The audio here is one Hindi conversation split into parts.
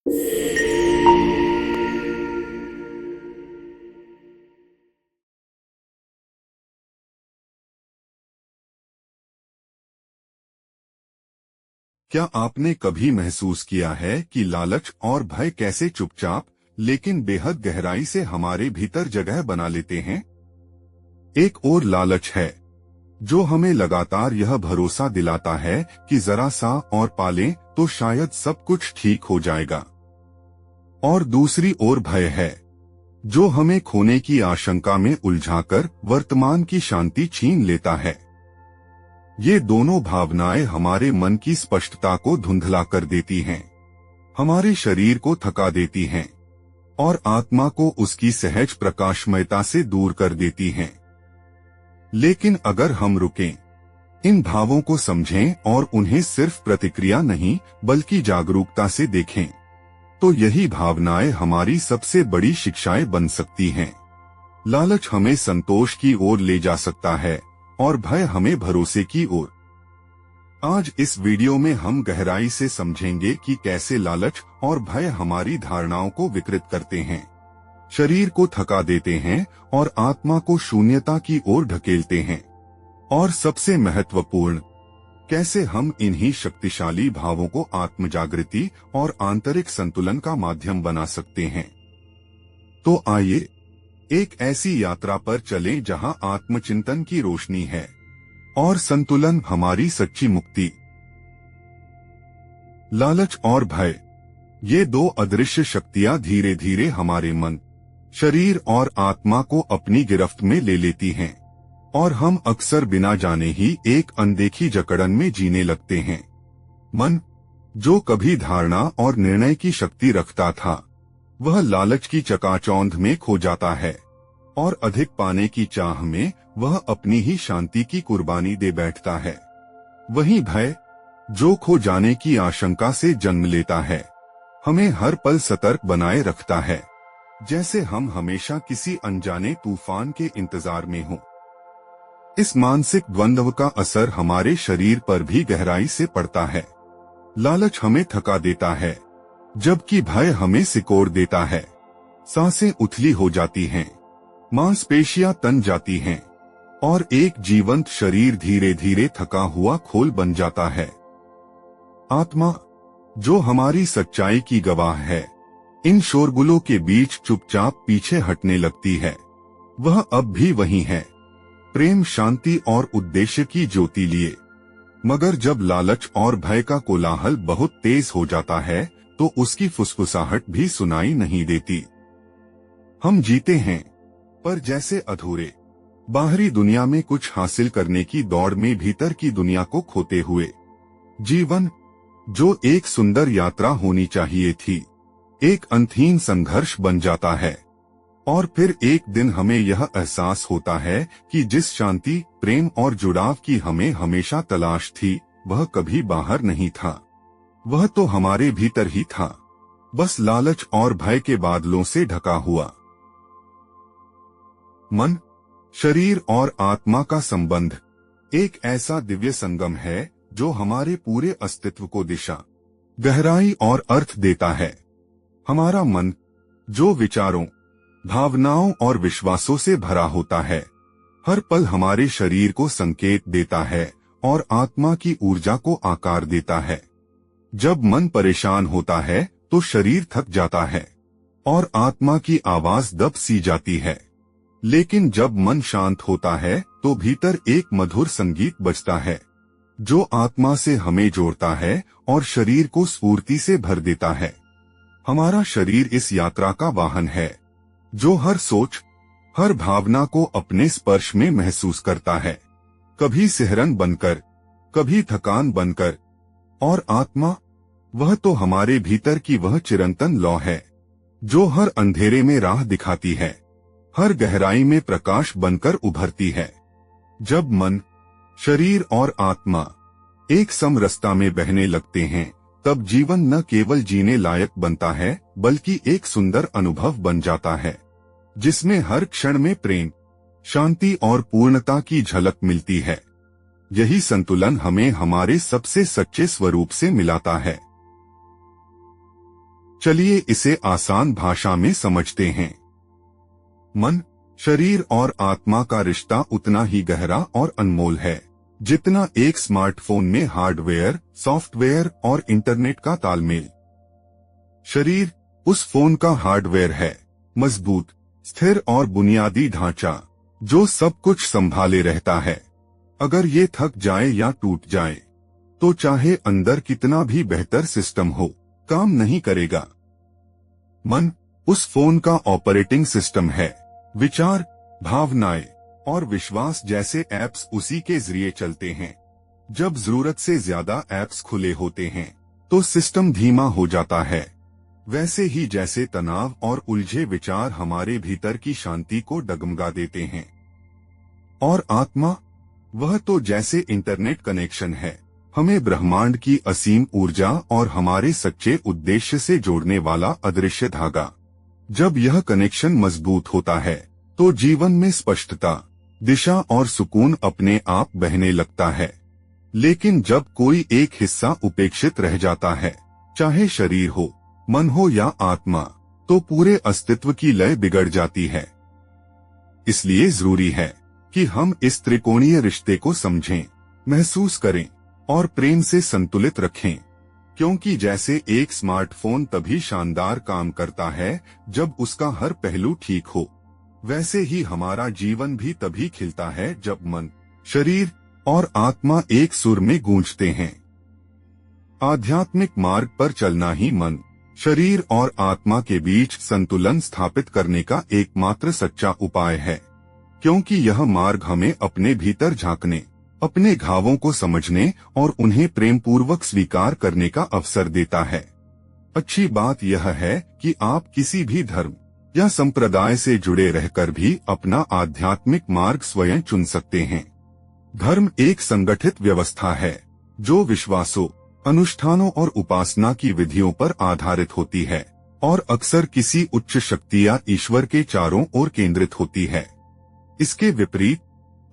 क्या आपने कभी महसूस किया है कि लालच और भय कैसे चुपचाप लेकिन बेहद गहराई से हमारे भीतर जगह बना लेते हैं? एक और लालच है जो हमें लगातार यह भरोसा दिलाता है कि जरा सा और पालें तो शायद सब कुछ ठीक हो जाएगा। और दूसरी ओर भय है जो हमें खोने की आशंका में उलझाकर वर्तमान की शांति छीन लेता है। ये दोनों भावनाएं हमारे मन की स्पष्टता को धुंधला कर देती हैं, हमारे शरीर को थका देती हैं और आत्मा को उसकी सहज प्रकाशमयता से दूर कर देती हैं। लेकिन अगर हम रुकें, इन भावों को समझें और उन्हें सिर्फ प्रतिक्रिया नहीं बल्कि जागरूकता से देखें, तो यही भावनाएं हमारी सबसे बड़ी शिक्षाएं बन सकती हैं। लालच हमें संतोष की ओर ले जा सकता है और भय हमें भरोसे की ओर। आज इस वीडियो में हम गहराई से समझेंगे कि कैसे लालच और भय हमारी धारणाओं को विकृत करते हैं, शरीर को थका देते हैं और आत्मा को शून्यता की ओर ढकेलते हैं। और सबसे महत्वपूर्ण, कैसे हम इन्हीं शक्तिशाली भावों को आत्मजागृति और आंतरिक संतुलन का माध्यम बना सकते हैं। तो आइए एक ऐसी यात्रा पर चलें जहां आत्मचिंतन की रोशनी है और संतुलन हमारी सच्ची मुक्ति। लालच और भय, ये दो अदृश्य शक्तियां धीरे धीरे हमारे मन, शरीर और आत्मा को अपनी गिरफ्त में ले लेती हैं और हम अक्सर बिना जाने ही एक अनदेखी जकड़न में जीने लगते हैं। मन, जो कभी धारणा और निर्णय की शक्ति रखता था, वह लालच की चकाचौंध में खो जाता है और अधिक पाने की चाह में वह अपनी ही शांति की कुर्बानी दे बैठता है। वहीं भय, जो खो जाने की आशंका से जन्म लेता है, हमें हर पल सतर्क बनाए रखता है, जैसे हम हमेशा किसी अनजाने तूफान के इंतजार में हों। इस मानसिक द्वंद्व का असर हमारे शरीर पर भी गहराई से पड़ता है। लालच हमें थका देता है, जबकि भय हमें सिकोड़ देता है। सांसें उथली हो जाती हैं, मांसपेशियां तन जाती हैं और एक जीवंत शरीर धीरे धीरे थका हुआ खोल बन जाता है। आत्मा, जो हमारी सच्चाई की गवाह है, इन शोरगुलों के बीच चुपचाप पीछे हटने लगती है। वह अब भी वही है, प्रेम, शांति और उद्देश्य की ज्योति लिए। मगर जब लालच और भय का कोलाहल बहुत तेज हो जाता है तो उसकी फुसफुसाहट भी सुनाई नहीं देती। हम जीते हैं, पर जैसे अधूरे, बाहरी दुनिया में कुछ हासिल करने की दौड़ में भीतर की दुनिया को खोते हुए। जीवन, जो एक सुंदर यात्रा होनी चाहिए थी, एक अंतहीन संघर्ष बन जाता है। और फिर एक दिन हमें यह एहसास होता है कि जिस शांति, प्रेम और जुड़ाव की हमें हमेशा तलाश थी, वह कभी बाहर नहीं था। वह तो हमारे भीतर ही था, बस लालच और भय के बादलों से ढका हुआ। मन, शरीर और आत्मा का संबंध एक ऐसा दिव्य संगम है जो हमारे पूरे अस्तित्व को दिशा, गहराई और अर्थ देता है। हमारा मन, जो विचारों, भावनाओं और विश्वासों से भरा होता है, हर पल हमारे शरीर को संकेत देता है और आत्मा की ऊर्जा को आकार देता है। जब मन परेशान होता है तो शरीर थक जाता है और आत्मा की आवाज दब सी जाती है। लेकिन जब मन शांत होता है तो भीतर एक मधुर संगीत बजता है, जो आत्मा से हमें जोड़ता है और शरीर को स्फूर्ति से भर देता है। हमारा शरीर इस यात्रा का वाहन है, जो हर सोच, हर भावना को अपने स्पर्श में महसूस करता है, कभी सिहरन बनकर, कभी थकान बनकर। और आत्मा, वह तो हमारे भीतर की वह चिरंतन लौ है, जो हर अंधेरे में राह दिखाती है, हर गहराई में प्रकाश बनकर उभरती है। जब मन, शरीर और आत्मा एक सम रास्ता में बहने लगते हैं, तब जीवन न केवल जीने लायक बनता है बल्कि एक सुंदर अनुभव बन जाता है, जिसमें हर क्षण में प्रेम, शांति और पूर्णता की झलक मिलती है। यही संतुलन हमें हमारे सबसे सच्चे स्वरूप से मिलाता है। चलिए इसे आसान भाषा में समझते हैं। मन, शरीर और आत्मा का रिश्ता उतना ही गहरा और अनमोल है जितना एक स्मार्टफोन में हार्डवेयर, सॉफ्टवेयर और इंटरनेट का तालमेल। शरीर उस फोन का हार्डवेयर है, मजबूत, स्थिर और बुनियादी ढांचा जो सब कुछ संभाले रहता है। अगर ये थक जाए या टूट जाए तो चाहे अंदर कितना भी बेहतर सिस्टम हो, काम नहीं करेगा। मन उस फोन का ऑपरेटिंग सिस्टम है। विचार, भावनाएं और विश्वास जैसे ऐप्स उसी के जरिए चलते हैं। जब जरूरत से ज्यादा ऐप्स खुले होते हैं तो सिस्टम धीमा हो जाता है। वैसे ही जैसे तनाव और उलझे विचार हमारे भीतर की शांति को डगमगा देते हैं। और आत्मा, वह तो जैसे इंटरनेट कनेक्शन है, हमें ब्रह्मांड की असीम ऊर्जा और हमारे सच्चे उद्देश्य से जोड़ने वाला अदृश्य धागा। जब यह कनेक्शन मजबूत होता है तो जीवन में स्पष्टता, दिशा और सुकून अपने आप बहने लगता है। लेकिन जब कोई एक हिस्सा उपेक्षित रह जाता है, चाहे शरीर हो, मन हो या आत्मा, तो पूरे अस्तित्व की लय बिगड़ जाती है। इसलिए जरूरी है कि हम इस त्रिकोणीय रिश्ते को समझें, महसूस करें और प्रेम से संतुलित रखें। क्योंकि जैसे एक स्मार्टफोन तभी शानदार काम करता है जब उसका हर पहलू ठीक हो, वैसे ही हमारा जीवन भी तभी खिलता है जब मन, शरीर और आत्मा एक सुर में गूंजते हैं। आध्यात्मिक मार्ग पर चलना ही मन, शरीर और आत्मा के बीच संतुलन स्थापित करने का एकमात्र सच्चा उपाय है। क्योंकि यह मार्ग हमें अपने भीतर झांकने, अपने घावों को समझने और उन्हें प्रेम पूर्वक स्वीकार करने का अवसर देता है। अच्छी बात यह है कि आप किसी भी धर्म या संप्रदाय से जुड़े रहकर भी अपना आध्यात्मिक मार्ग स्वयं चुन सकते हैं। धर्म एक संगठित व्यवस्था है जो विश्वासों, अनुष्ठानों और उपासना की विधियों पर आधारित होती है और अक्सर किसी उच्च शक्ति या ईश्वर के चारों ओर केंद्रित होती है। इसके विपरीत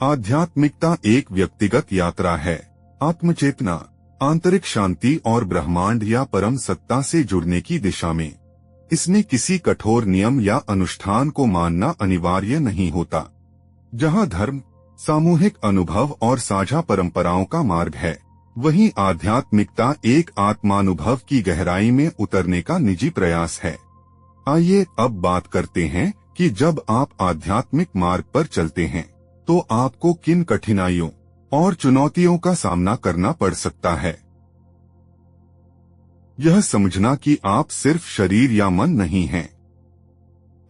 आध्यात्मिकता एक व्यक्तिगत यात्रा है, आत्मचेतना, आंतरिक शांति और ब्रह्मांड या परम सत्ता से जुड़ने की दिशा में। इसमें किसी कठोर नियम या अनुष्ठान को मानना अनिवार्य नहीं होता। जहाँ धर्म, सामूहिक अनुभव और साझा परंपराओं का मार्ग है, वहीं आध्यात्मिकता एक आत्मानुभव की गहराई में उतरने का निजी प्रयास है। आइए अब बात करते हैं कि जब आप आध्यात्मिक मार्ग पर चलते हैं तो आपको किन कठिनाइयों और चुनौतियों का सामना करना पड़ सकता है। यह समझना कि आप सिर्फ शरीर या मन नहीं हैं।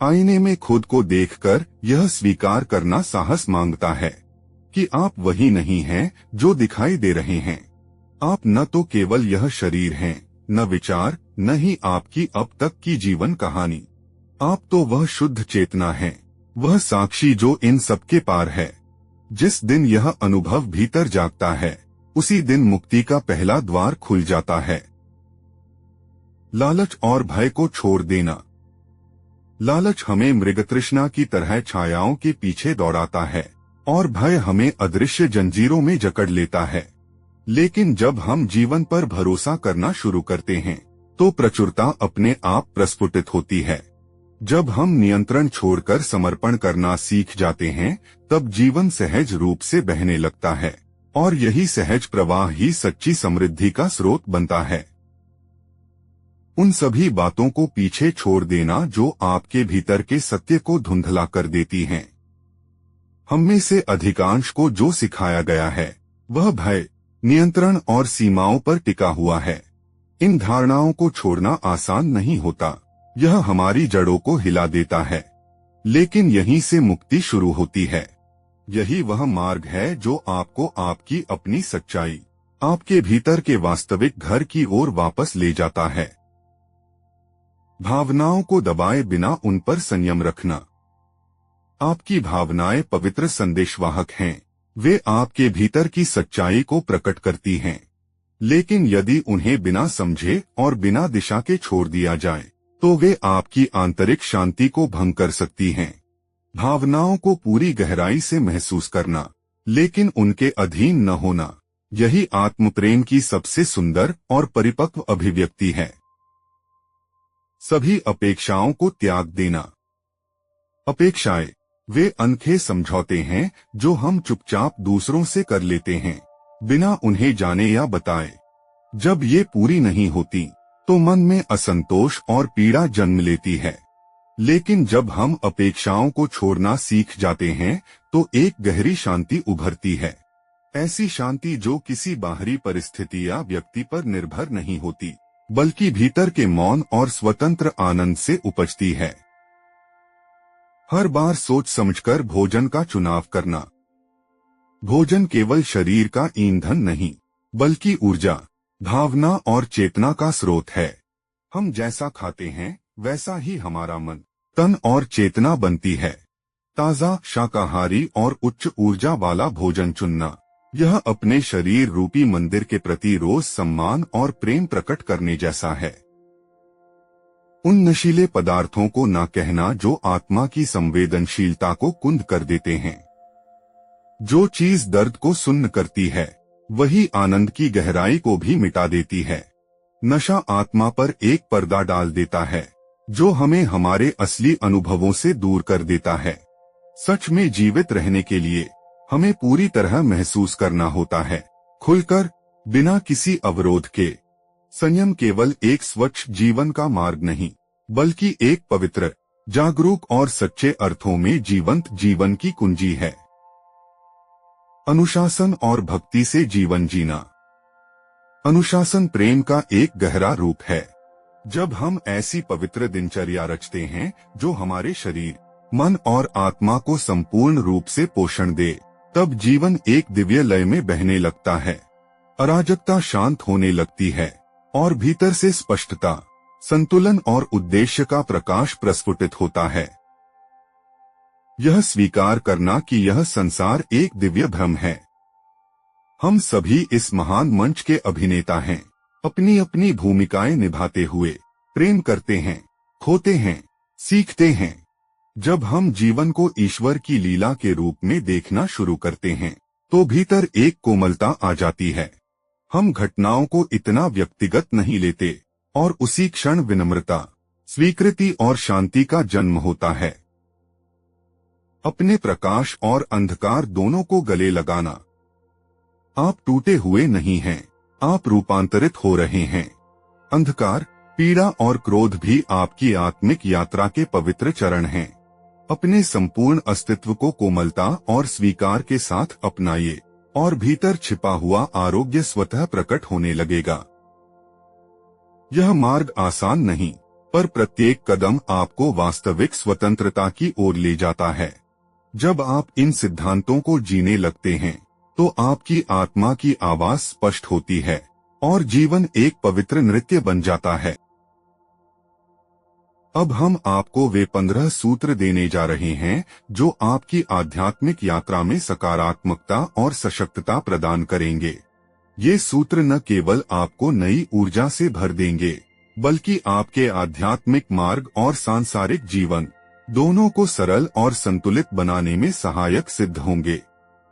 आईने में खुद को देखकर यह स्वीकार करना साहस मांगता है कि आप वही नहीं हैं जो दिखाई दे रहे हैं। आप न तो केवल यह शरीर हैं, न विचार, न ही आपकी अब तक की जीवन कहानी। आप तो वह शुद्ध चेतना है, वह साक्षी जो इन सबके पार है। जिस दिन यह अनुभव भीतर जागता है, उसी दिन मुक्ति का पहला द्वार खुल जाता है। लालच और भय को छोड़ देना। लालच हमें मृगतृष्णा की तरह छायाओं के पीछे दौड़ाता है और भय हमें अदृश्य जंजीरों में जकड़ लेता है। लेकिन जब हम जीवन पर भरोसा करना शुरू करते हैं तो प्रचुरता अपने आप प्रस्फुटित होती है। जब हम नियंत्रण छोड़कर समर्पण करना सीख जाते हैं, तब जीवन सहज रूप से बहने लगता है और यही सहज प्रवाह ही सच्ची समृद्धि का स्रोत बनता है। उन सभी बातों को पीछे छोड़ देना जो आपके भीतर के सत्य को धुंधला कर देती हैं। हम में से अधिकांश को जो सिखाया गया है वह भय, नियंत्रण और सीमाओं पर टिका हुआ है। इन धारणाओं को छोड़ना आसान नहीं होता, यह हमारी जड़ों को हिला देता है। लेकिन यहीं से मुक्ति शुरू होती है। यही वह मार्ग है जो आपको आपकी अपनी सच्चाई, आपके भीतर के वास्तविक घर की ओर वापस ले जाता है। भावनाओं को दबाए बिना उन पर संयम रखना। आपकी भावनाएं पवित्र संदेशवाहक हैं, वे आपके भीतर की सच्चाई को प्रकट करती हैं। लेकिन यदि उन्हें बिना समझे और बिना दिशा के छोड़ दिया जाए तो वे आपकी आंतरिक शांति को भंग कर सकती हैं। भावनाओं को पूरी गहराई से महसूस करना, लेकिन उनके अधीन न होना, यही आत्मप्रेम की सबसे सुंदर और परिपक्व अभिव्यक्ति है। सभी अपेक्षाओं को त्याग देना। अपेक्षाएं वे अनखे समझौते हैं जो हम चुपचाप दूसरों से कर लेते हैं, बिना उन्हें जाने या बताए। जब ये पूरी नहीं होती तो मन में असंतोष और पीड़ा जन्म लेती है। लेकिन जब हम अपेक्षाओं को छोड़ना सीख जाते हैं तो एक गहरी शांति उभरती है। ऐसी शांति जो किसी बाहरी परिस्थिति या व्यक्ति पर निर्भर नहीं होती, बल्कि भीतर के मौन और स्वतंत्र आनंद से उपजती है। हर बार सोच समझकर भोजन का चुनाव करना। भोजन केवल शरीर का ईंधन नहीं, बल्कि ऊर्जा, भावना और चेतना का स्रोत है। हम जैसा खाते हैं वैसा ही हमारा मन, तन और चेतना बनती है। ताजा, शाकाहारी और उच्च ऊर्जा वाला भोजन चुनना, यह अपने शरीर रूपी मंदिर के प्रति रोज सम्मान और प्रेम प्रकट करने जैसा है। उन नशीले पदार्थों को ना कहना जो आत्मा की संवेदनशीलता को कुंद कर देते हैं। जो चीज दर्द को सुन्न करती है, वही आनंद की गहराई को भी मिटा देती है। नशा आत्मा पर एक पर्दा डाल देता है, जो हमें हमारे असली अनुभवों से दूर कर देता है। सच में जीवित रहने के लिए हमें पूरी तरह महसूस करना होता है, खुलकर, बिना किसी अवरोध के। संयम केवल एक स्वच्छ जीवन का मार्ग नहीं, बल्कि एक पवित्र, जागरूक और सच्चे अर्थों में जीवंत जीवन की कुंजी है। अनुशासन और भक्ति से जीवन जीना। अनुशासन प्रेम का एक गहरा रूप है। जब हम ऐसी पवित्र दिनचर्या रचते हैं जो हमारे शरीर, मन और आत्मा को संपूर्ण रूप से पोषण दे, तब जीवन एक दिव्य लय में बहने लगता है। अराजकता शांत होने लगती है और भीतर से स्पष्टता, संतुलन और उद्देश्य का प्रकाश प्रस्फुटित होता है। यह स्वीकार करना कि यह संसार एक दिव्य भ्रम है। हम सभी इस महान मंच के अभिनेता हैं, अपनी अपनी भूमिकाएं निभाते हुए प्रेम करते हैं, खोते हैं, सीखते हैं। जब हम जीवन को ईश्वर की लीला के रूप में देखना शुरू करते हैं तो भीतर एक कोमलता आ जाती है। हम घटनाओं को इतना व्यक्तिगत नहीं लेते और उसी क्षण विनम्रता, स्वीकृति और शांति का जन्म होता है। अपने प्रकाश और अंधकार दोनों को गले लगाना। आप टूटे हुए नहीं हैं, आप रूपांतरित हो रहे हैं। अंधकार, पीड़ा और क्रोध भी आपकी आत्मिक यात्रा के पवित्र चरण हैं। अपने संपूर्ण अस्तित्व को कोमलता और स्वीकार के साथ अपनाइए और भीतर छिपा हुआ आरोग्य स्वतः प्रकट होने लगेगा। यह मार्ग आसान नहीं, पर प्रत्येक कदम आपको वास्तविक स्वतंत्रता की ओर ले जाता है। जब आप इन सिद्धांतों को जीने लगते हैं तो आपकी आत्मा की आवाज स्पष्ट होती है और जीवन एक पवित्र नृत्य बन जाता है। अब हम आपको वे 15 सूत्र देने जा रहे हैं जो आपकी आध्यात्मिक यात्रा में सकारात्मकता और सशक्तता प्रदान करेंगे। ये सूत्र न केवल आपको नई ऊर्जा से भर देंगे, बल्कि आपके आध्यात्मिक मार्ग और सांसारिक जीवन दोनों को सरल और संतुलित बनाने में सहायक सिद्ध होंगे।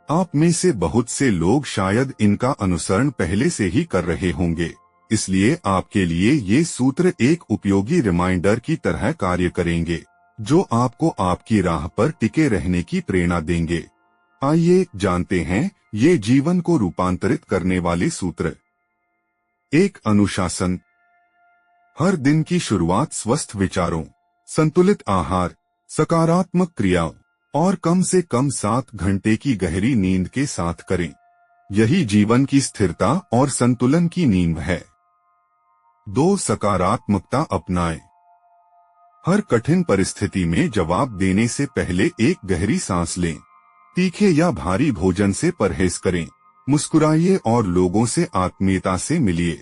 आप में से बहुत से लोग शायद इनका अनुसरण पहले से ही कर रहे होंगे, इसलिए आपके लिए ये सूत्र एक उपयोगी रिमाइंडर की तरह कार्य करेंगे, जो आपको आपकी राह पर टिके रहने की प्रेरणा देंगे। आइए जानते हैं ये जीवन को रूपांतरित करने वाले सूत्र। 1. अनुशासन। हर दिन की शुरुआत स्वस्थ विचारों, संतुलित आहार, सकारात्मक क्रियाओं और कम से कम 7 घंटे की गहरी नींद के साथ करें। यही जीवन की स्थिरता और संतुलन की नींव है। 2. सकारात्मकता अपनाएं। हर कठिन परिस्थिति में जवाब देने से पहले एक गहरी सांस लें। तीखे या भारी भोजन से परहेज करें, मुस्कुराइए और लोगों से आत्मीयता से मिलिए।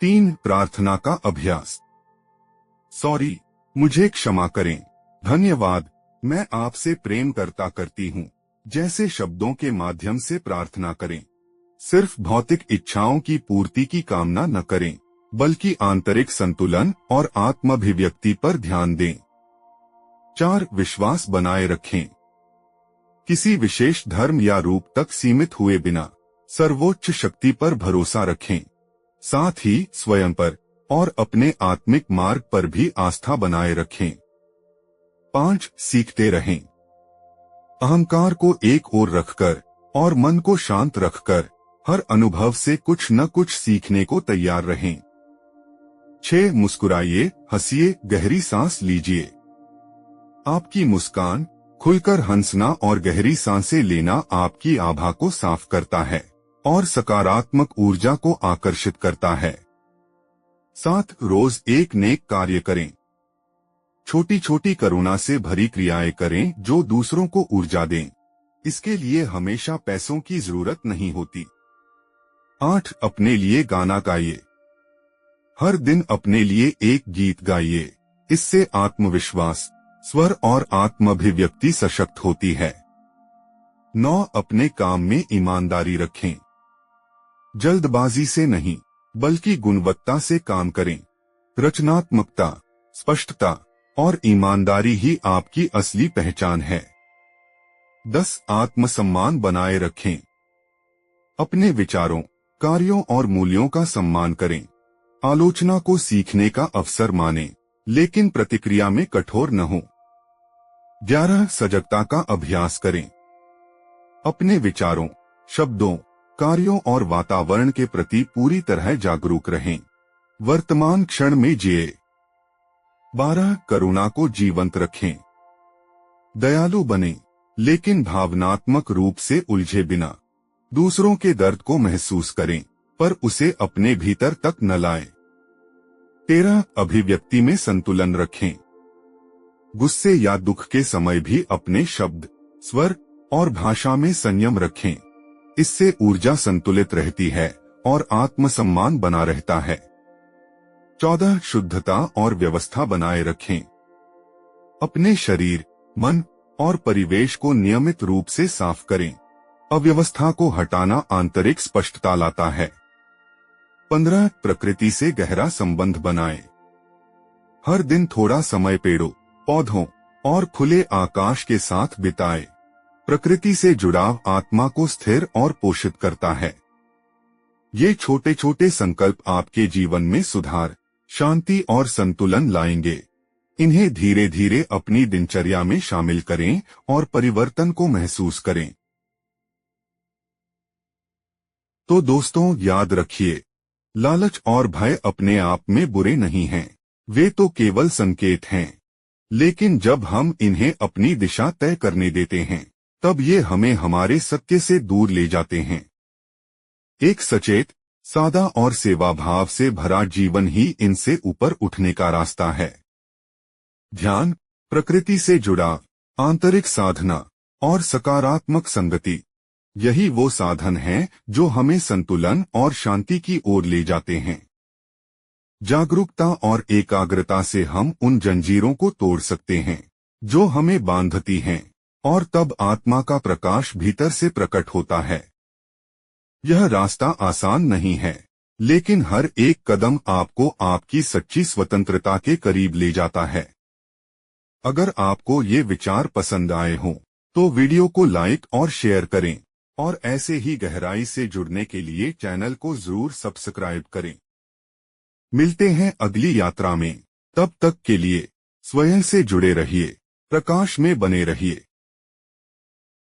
3. प्रार्थना का अभ्यास। सॉरी, मुझे क्षमा करें, धन्यवाद, मैं आपसे प्रेम करती हूँ जैसे शब्दों के माध्यम से प्रार्थना करें। सिर्फ भौतिक इच्छाओं की पूर्ति की कामना न करें, बल्कि आंतरिक संतुलन और आत्माभिव्यक्ति पर ध्यान दें। 4. विश्वास बनाए रखें। किसी विशेष धर्म या रूप तक सीमित हुए बिना सर्वोच्च शक्ति पर भरोसा रखें। साथ ही स्वयं पर, और अपने आत्मिक मार्ग पर भी आस्था बनाए रखें। 5. सीखते रहें। अहंकार को एक ओर रखकर और मन को शांत रखकर हर अनुभव से कुछ न कुछ सीखने को तैयार रहें। 6. मुस्कुराइए, हंसिए, गहरी सांस लीजिए। आपकी मुस्कान, खुलकर हंसना और गहरी सांसें लेना आपकी आभा को साफ करता है और सकारात्मक ऊर्जा को आकर्षित करता है। 7. रोज एक नेक कार्य करें। छोटी छोटी करुणा से भरी क्रियाएं करें जो दूसरों को ऊर्जा दें। इसके लिए हमेशा पैसों की जरूरत नहीं होती। 8. अपने लिए गाना गाइए। हर दिन अपने लिए एक गीत गाइए। इससे आत्मविश्वास, स्वर और आत्माभिव्यक्ति सशक्त होती है। 9. अपने काम में ईमानदारी रखें। जल्दबाजी से नहीं बल्कि गुणवत्ता से काम करें। रचनात्मकता, स्पष्टता और ईमानदारी ही आपकी असली पहचान है। 10. आत्मसम्मान बनाए रखें। अपने विचारों, कार्यों और मूल्यों का सम्मान करें। आलोचना को सीखने का अवसर मानें, लेकिन प्रतिक्रिया में कठोर न हो। 11. सजगता का अभ्यास करें। अपने विचारों, शब्दों, कार्यों और वातावरण के प्रति पूरी तरह जागरूक रहें। वर्तमान क्षण में जिए। 12. करुणा को जीवंत रखें। दयालु बने, लेकिन भावनात्मक रूप से उलझे बिना। दूसरों के दर्द को महसूस करें, पर उसे अपने भीतर तक न लाएं। 13. अभिव्यक्ति में संतुलन रखें। गुस्से या दुख के समय भी अपने शब्द, स्वर और भाषा में संयम रखें। इससे ऊर्जा संतुलित रहती है और आत्मसम्मान बना रहता है। 14. शुद्धता और व्यवस्था बनाए रखें। अपने शरीर, मन और परिवेश को नियमित रूप से साफ करें। अव्यवस्था को हटाना आंतरिक स्पष्टता लाता है। 15. प्रकृति से गहरा संबंध बनाएं। हर दिन थोड़ा समय पेड़ों, पौधों और खुले आकाश के साथ बिताएं। प्रकृति से जुड़ाव आत्मा को स्थिर और पोषित करता है। ये छोटे छोटे संकल्प आपके जीवन में सुधार, शांति और संतुलन लाएंगे। इन्हें धीरे धीरे अपनी दिनचर्या में शामिल करें और परिवर्तन को महसूस करें। तो दोस्तों, याद रखिए, लालच और भय अपने आप में बुरे नहीं हैं, वे तो केवल संकेत हैं। लेकिन जब हम इन्हें अपनी दिशा तय करने देते हैं, तब ये हमें हमारे सत्य से दूर ले जाते हैं। एक सचेत, सादा और सेवा भाव से भरा जीवन ही इनसे ऊपर उठने का रास्ता है। ध्यान, प्रकृति से जुड़ाव, आंतरिक साधना और सकारात्मक संगति, यही वो साधन हैं जो हमें संतुलन और शांति की ओर ले जाते हैं। जागरूकता और एकाग्रता से हम उन जंजीरों को तोड़ सकते हैं जो हमें बांधती हैं, और तब आत्मा का प्रकाश भीतर से प्रकट होता है। यह रास्ता आसान नहीं है, लेकिन हर एक कदम आपको आपकी सच्ची स्वतंत्रता के करीब ले जाता है। अगर आपको ये विचार पसंद आए हों, तो वीडियो को लाइक और शेयर करें, और ऐसे ही गहराई से जुड़ने के लिए चैनल को जरूर सब्सक्राइब करें। मिलते हैं अगली यात्रा में, तब तक के लिए स्वयं से जुड़े रहिए, प्रकाश में बने रहिए।